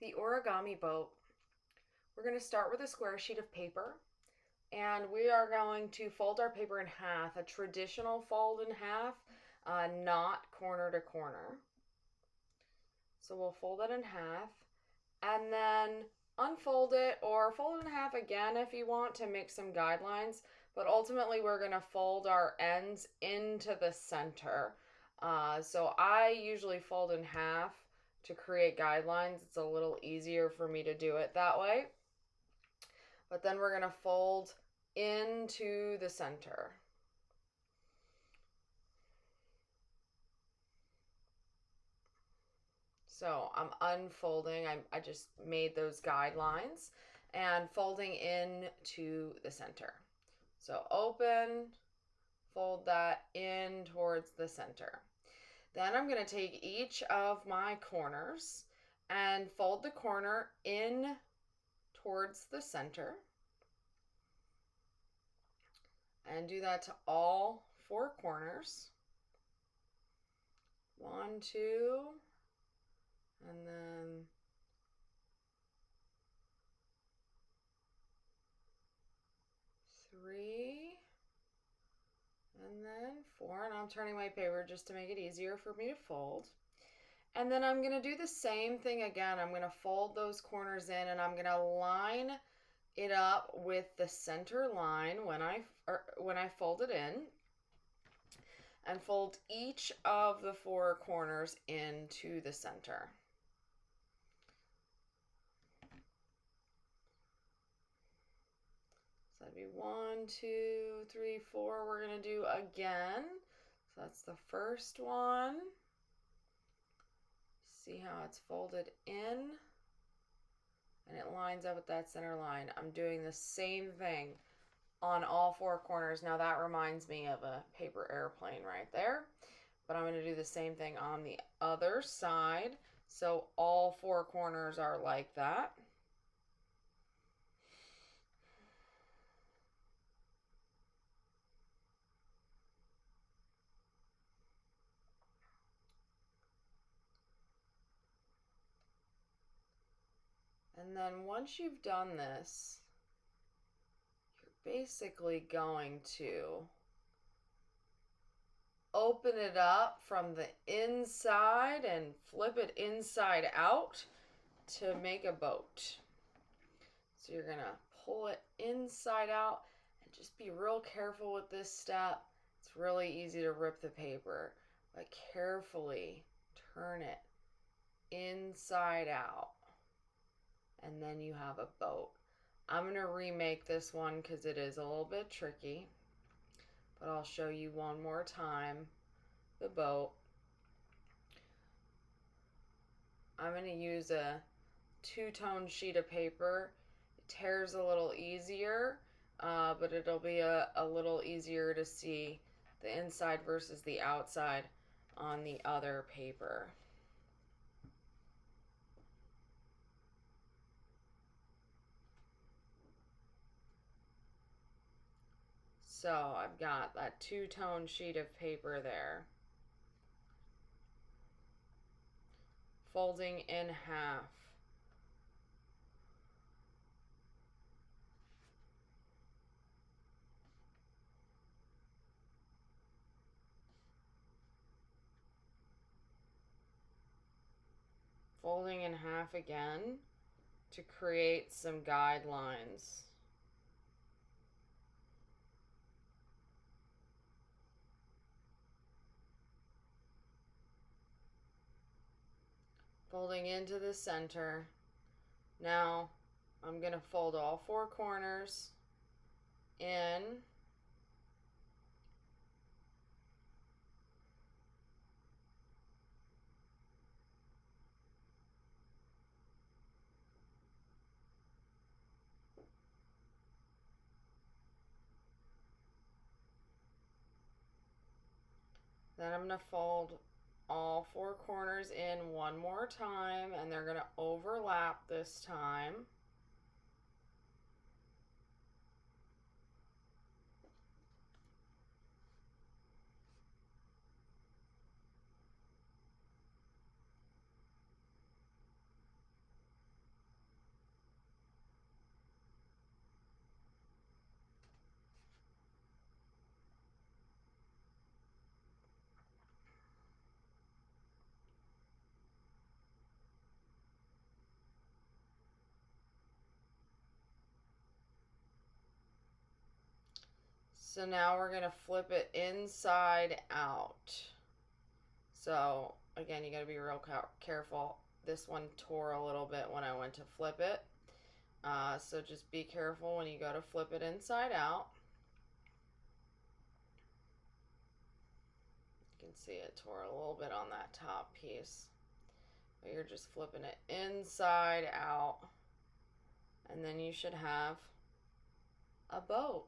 The origami boat. We're going to start with a square sheet of paper, and we are going to fold our paper in half, a traditional fold in half, not corner to corner. So we'll fold it in half and then unfold it or fold it in half again if you want to make some guidelines, but ultimately we're going to fold our ends into the center. So I usually fold in half to create guidelines. It's a little easier for me to do it that way. But then we're going to fold into the center. So I'm unfolding, I just made those guidelines and folding into the center. So open, fold that in towards the center. Then I'm going to take each of my corners and fold the corner in towards the center. And do that to all four corners. 1, 2, and then 3, and then 4, and I'm turning my paper just to make it easier for me to fold. And then I'm going to do the same thing again. I'm going to fold those corners in, and I'm going to line it up with the center line when I fold it in, and fold each of the four corners into the center. So that'd be 1, 2, 3, 4. We're going to do again. So that's the first one. See how it's folded in? And it lines up with that center line. I'm doing the same thing on all four corners. Now that reminds me of a paper airplane right there. But I'm going to do the same thing on the other side. So all four corners are like that. And then once you've done this, you're basically going to open it up from the inside and flip it inside out to make a boat. So you're going to pull it inside out and just be real careful with this step. It's really easy to rip the paper, but carefully turn it inside out. And then you have a boat. I'm going to remake this one because it is a little bit tricky, but I'll show you one more time the boat. I'm going to use a two-tone sheet of paper. It tears a little easier, but it'll be a little easier to see the inside versus the outside on the other paper. So I've got that two-tone sheet of paper there. Folding in half. Folding in half again to create some guidelines. Folding into the center. Now I'm going to fold all four corners in. Then I'm going to fold all four corners in one more time, and they're going to overlap this time. So now we're going to flip it inside out. So again, you got to be real careful. This one tore a little bit when I went to flip it. So just be careful when you go to flip it inside out. You can see it tore a little bit on that top piece. But you're just flipping it inside out. And then you should have a boat.